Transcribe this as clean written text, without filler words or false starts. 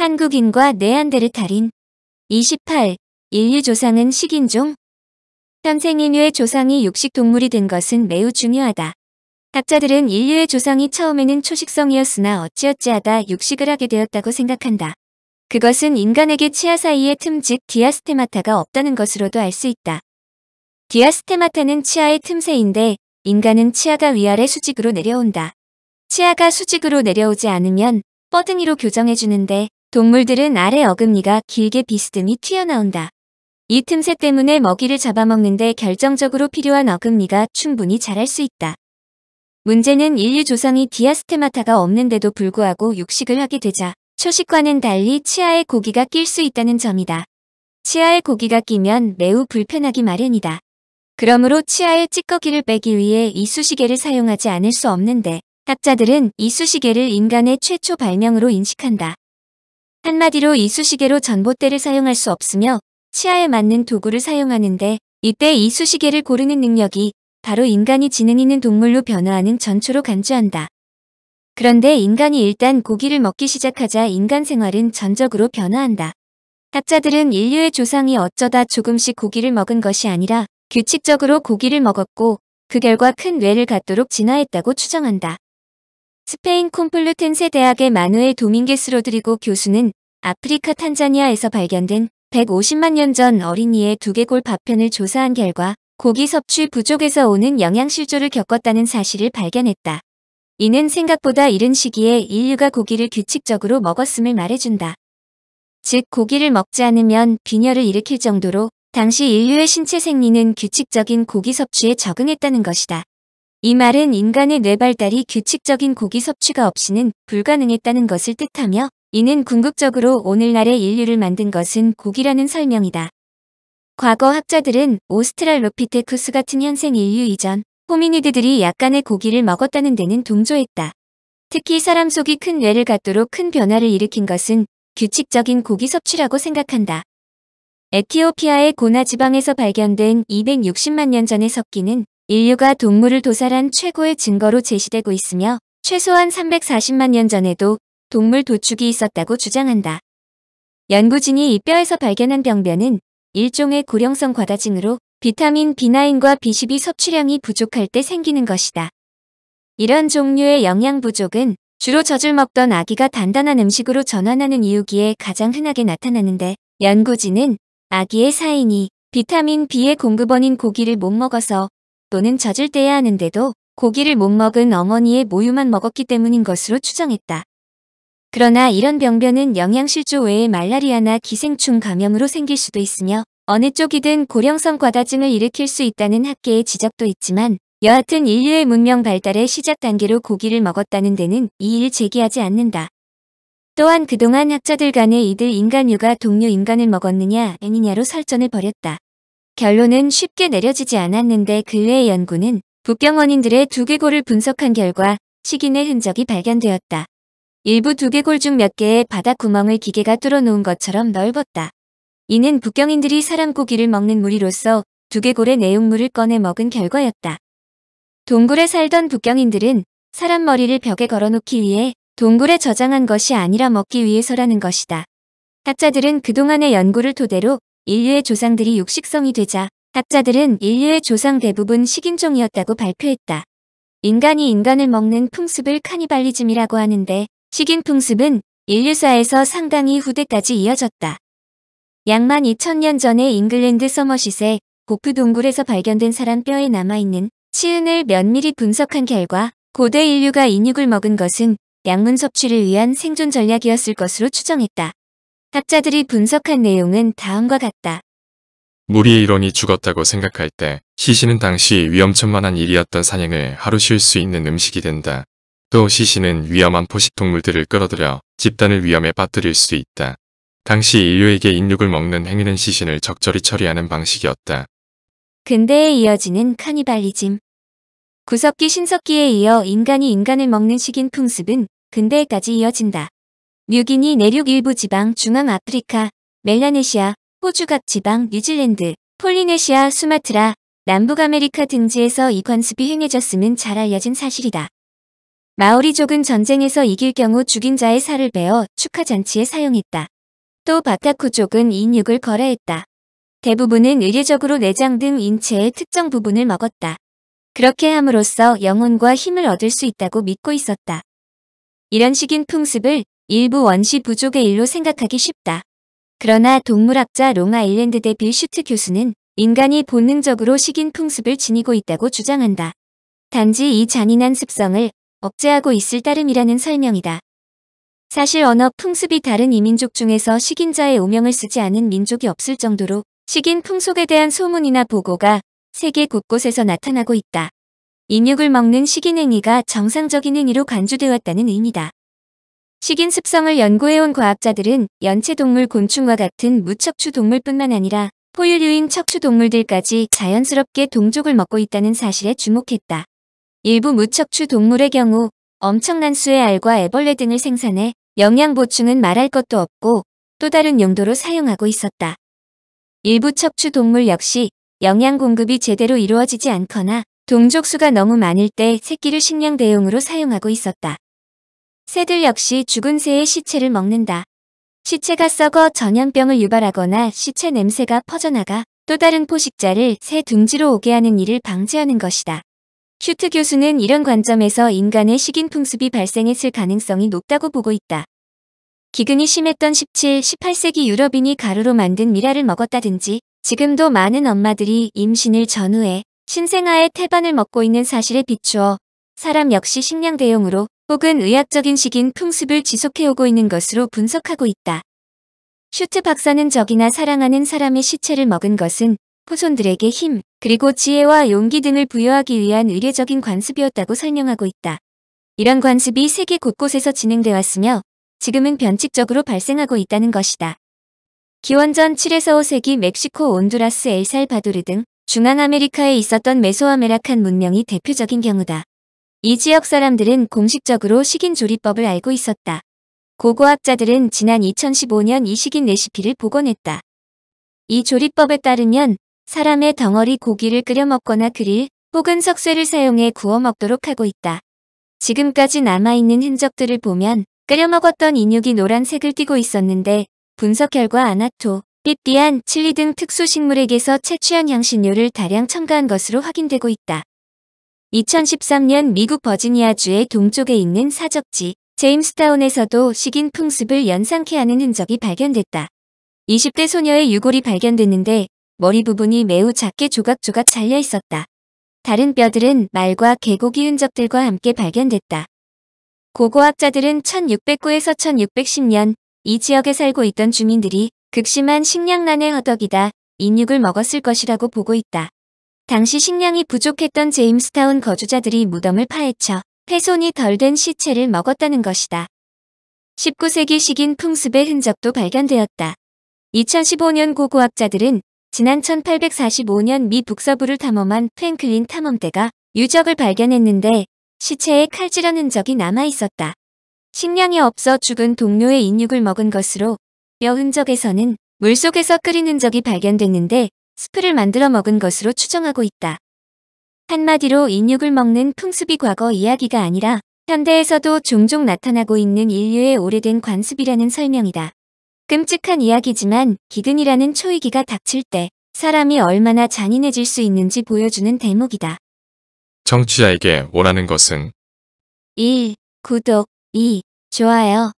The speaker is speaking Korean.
한국인과 네안데르탈인. 28. 인류 조상은 식인종? 현생 인류의 조상이 육식동물이 된 것은 매우 중요하다. 학자들은 인류의 조상이 처음에는 초식성이었으나 어찌어찌하다 육식을 하게 되었다고 생각한다. 그것은 인간에게 치아 사이에 틈 즉 디아스테마타가 없다는 것으로도 알 수 있다. 디아스테마타는 치아의 틈새인데 인간은 치아가 위아래 수직으로 내려온다. 치아가 수직으로 내려오지 않으면 뻐등이로 교정해주는데 동물들은 아래 어금니가 길게 비스듬히 튀어나온다. 이 틈새 때문에 먹이를 잡아먹는데 결정적으로 필요한 어금니가 충분히 자랄 수 있다. 문제는 인류 조상이 디아스테마타가 없는데도 불구하고 육식을 하게 되자 초식과는 달리 치아에 고기가 낄 수 있다는 점이다. 치아에 고기가 끼면 매우 불편하기 마련이다. 그러므로 치아의 찌꺼기를 빼기 위해 이쑤시개를 사용하지 않을 수 없는데 학자들은 이쑤시개를 인간의 최초 발명으로 인식한다. 한마디로 이쑤시개로 전봇대를 사용할 수 없으며 치아에 맞는 도구를 사용하는데 이때 이쑤시개를 고르는 능력이 바로 인간이 지능 있는 동물로 변화하는 전초로 간주한다. 그런데 인간이 일단 고기를 먹기 시작하자 인간 생활은 전적으로 변화한다. 학자들은 인류의 조상이 어쩌다 조금씩 고기를 먹은 것이 아니라 규칙적으로 고기를 먹었고 그 결과 큰 뇌를 갖도록 진화했다고 추정한다. 스페인 콤플루텐세 대학의 마누엘 도밍게스 로드리고 교수는 아프리카 탄자니아에서 발견된 150만 년 전 어린이의 두개골 파편을 조사한 결과 고기 섭취 부족에서 오는 영양실조를 겪었다는 사실을 발견했다. 이는 생각보다 이른 시기에 인류가 고기를 규칙적으로 먹었음을 말해준다. 즉 고기를 먹지 않으면 빈혈을 일으킬 정도로 당시 인류의 신체 생리는 규칙적인 고기 섭취에 적응했다는 것이다. 이 말은 인간의 뇌 발달이 규칙적인 고기 섭취가 없이는 불가능했다는 것을 뜻하며 이는 궁극적으로 오늘날의 인류를 만든 것은 고기라는 설명이다. 과거 학자들은 오스트랄로피테쿠스 같은 현생 인류 이전 호미니드들이 약간의 고기를 먹었다는 데는 동조했다. 특히 사람 속이 큰 뇌를 갖도록 큰 변화를 일으킨 것은 규칙적인 고기 섭취라고 생각한다. 에티오피아의 고나 지방에서 발견된 260만 년 전의 석기는 인류가 동물을 도살한 최고의 증거로 제시되고 있으며 최소한 340만 년 전에도 동물 도축이 있었다고 주장한다. 연구진이 이 뼈에서 발견한 병변은 일종의 고령성 과다증으로 비타민 B9과 B12 섭취량이 부족할 때 생기는 것이다. 이런 종류의 영양 부족은 주로 젖을 먹던 아기가 단단한 음식으로 전환하는 이유기에 가장 흔하게 나타나는데 연구진은 아기의 사인이 비타민 B의 공급원인 고기를 못 먹어서 또는 젖을 떼야 하는데도 고기를 못 먹은 어머니의 모유만 먹었기 때문인 것으로 추정했다. 그러나 이런 병변은 영양실조 외에 말라리아나 기생충 감염으로 생길 수도 있으며 어느 쪽이든 고령성 과다증을 일으킬 수 있다는 학계의 지적도 있지만 여하튼 인류의 문명 발달의 시작 단계로 고기를 먹었다는 데는 이의를 제기하지 않는다. 또한 그동안 학자들 간에 이들 인간류가 동료 인간을 먹었느냐 아니냐로 설전을 벌였다. 결론은 쉽게 내려지지 않았는데 근래의 연구는 부병 원인들의 두개골을 분석한 결과 식인의 흔적이 발견되었다. 일부 두개골 중 몇 개의 바닥 구멍을 기계가 뚫어놓은 것처럼 넓었다. 이는 북경인들이 사람 고기를 먹는 무리로서 두개골의 내용물을 꺼내 먹은 결과였다. 동굴에 살던 북경인들은 사람 머리를 벽에 걸어놓기 위해 동굴에 저장한 것이 아니라 먹기 위해서라는 것이다. 학자들은 그동안의 연구를 토대로 인류의 조상들이 육식성이 되자 학자들은 인류의 조상 대부분 식인종이었다고 발표했다. 인간이 인간을 먹는 풍습을 카니발리즘이라고 하는데 식인 풍습은 인류사에서 상당히 후대까지 이어졌다. 약 12,000년 전에 잉글랜드 서머싯의 고프 동굴에서 발견된 사람 뼈에 남아있는 치은을 면밀히 분석한 결과 고대 인류가 인육을 먹은 것은 약물 섭취를 위한 생존 전략이었을 것으로 추정했다. 학자들이 분석한 내용은 다음과 같다. 무리의 일원이 죽었다고 생각할 때 시신은 당시 위험천만한 일이었던 산행을 하루 쉴 수 있는 음식이 된다. 또 시신은 위험한 포식 동물들을 끌어들여 집단을 위험에 빠뜨릴 수 있다. 당시 인류에게 인육을 먹는 행위는 시신을 적절히 처리하는 방식이었다. 근대에 이어지는 카니발리즘. 구석기 신석기에 이어 인간이 인간을 먹는 식인 풍습은 근대에까지 이어진다. 뉴기니 내륙 일부 지방, 중앙아프리카, 멜라네시아, 호주 각 지방, 뉴질랜드, 폴리네시아, 수마트라, 남북아메리카 등지에서 이 관습이 행해졌음은 잘 알려진 사실이다. 마오리족은 전쟁에서 이길 경우 죽인 자의 살을 베어 축하잔치에 사용했다. 또 바타쿠족은 인육을 거래했다. 대부분은 의례적으로 내장 등 인체의 특정 부분을 먹었다. 그렇게 함으로써 영혼과 힘을 얻을 수 있다고 믿고 있었다. 이런 식인 풍습을 일부 원시 부족의 일로 생각하기 쉽다. 그러나 동물학자 롱아일랜드 대 빌 슈트 교수는 인간이 본능적으로 식인 풍습을 지니고 있다고 주장한다. 단지 이 잔인한 습성을 억제하고 있을 따름이라는 설명이다. 사실 언어 풍습이 다른 이민족 중에서 식인자의 오명을 쓰지 않은 민족이 없을 정도로 식인 풍속에 대한 소문이나 보고가 세계 곳곳에서 나타나고 있다. 인육을 먹는 식인 행위가 정상적인 행위로 간주되어 왔다는 의미다. 식인 습성을 연구해온 과학자들은 연체동물 곤충과 같은 무척추 동물뿐만 아니라 포유류인 척추 동물들까지 자연스럽게 동족을 먹고 있다는 사실에 주목했다. 일부 무척추 동물의 경우 엄청난 수의 알과 애벌레 등을 생산해 영양 보충은 말할 것도 없고 또 다른 용도로 사용하고 있었다. 일부 척추 동물 역시 영양 공급이 제대로 이루어지지 않거나 동족 수가 너무 많을 때 새끼를 식량 대용으로 사용하고 있었다. 새들 역시 죽은 새의 시체를 먹는다. 시체가 썩어 전염병을 유발하거나 시체 냄새가 퍼져나가 또 다른 포식자를 새 둥지로 오게 하는 일을 방지하는 것이다. 슈트 교수는 이런 관점에서 인간의 식인 풍습이 발생했을 가능성이 높다고 보고 있다. 기근이 심했던 17, 18세기 유럽인이 가루로 만든 미라를 먹었다든지 지금도 많은 엄마들이 임신을 전후해 신생아의 태반을 먹고 있는 사실에 비추어 사람 역시 식량 대용으로 혹은 의학적인 식인 풍습을 지속해오고 있는 것으로 분석하고 있다. 슈트 박사는 적이나 사랑하는 사람의 시체를 먹은 것은 후손들에게 힘, 그리고 지혜와 용기 등을 부여하기 위한 의례적인 관습이었다고 설명하고 있다. 이런 관습이 세계 곳곳에서 진행되어 왔으며 지금은 변칙적으로 발생하고 있다는 것이다. 기원전 7에서 5세기 멕시코, 온두라스, 엘살바도르 등 중앙아메리카에 있었던 메소아메라칸 문명이 대표적인 경우다. 이 지역 사람들은 공식적으로 식인 조리법을 알고 있었다. 고고학자들은 지난 2015년 이 식인 레시피를 복원했다. 이 조리법에 따르면 사람의 덩어리 고기를 끓여 먹거나 그릴 혹은 석쇠를 사용해 구워 먹도록 하고 있다. 지금까지 남아있는 흔적들을 보면 끓여 먹었던 인육이 노란색을 띠고 있었는데 분석 결과 아나토, 삐삐안, 칠리 등 특수 식물에게서 채취한 향신료를 다량 첨가한 것으로 확인되고 있다. 2013년 미국 버지니아주의 동쪽에 있는 사적지 제임스타운에서도 식인 풍습을 연상케 하는 흔적이 발견됐다. 20대 소녀의 유골이 발견됐는데 머리 부분이 매우 작게 조각조각 잘려 있었다. 다른 뼈들은 말과 개고기 흔적들과 함께 발견됐다. 고고학자들은 1609에서 1610년 이 지역에 살고 있던 주민들이 극심한 식량난에 허덕이다 인육을 먹었을 것이라고 보고 있다. 당시 식량이 부족했던 제임스타운 거주자들이 무덤을 파헤쳐 훼손이 덜 된 시체를 먹었다는 것이다. 19세기 식인 풍습의 흔적도 발견되었다. 2015년 고고학자들은 지난 1845년 미 북서부를 탐험한 프랭클린 탐험대가 유적을 발견했는데 시체에 칼질한 흔적이 남아있었다. 식량이 없어 죽은 동료의 인육을 먹은 것으로 뼈 흔적에서는 물속에서 끓인 흔적이 발견됐는데 스프를 만들어 먹은 것으로 추정하고 있다. 한마디로 인육을 먹는 풍습이 과거 이야기가 아니라 현대에서도 종종 나타나고 있는 인류의 오래된 관습이라는 설명이다. 끔찍한 이야기지만 기근이라는 초위기가 닥칠 때 사람이 얼마나 잔인해질 수 있는지 보여주는 대목이다. 청취자에게 원하는 것은 1. 구독 2. 좋아요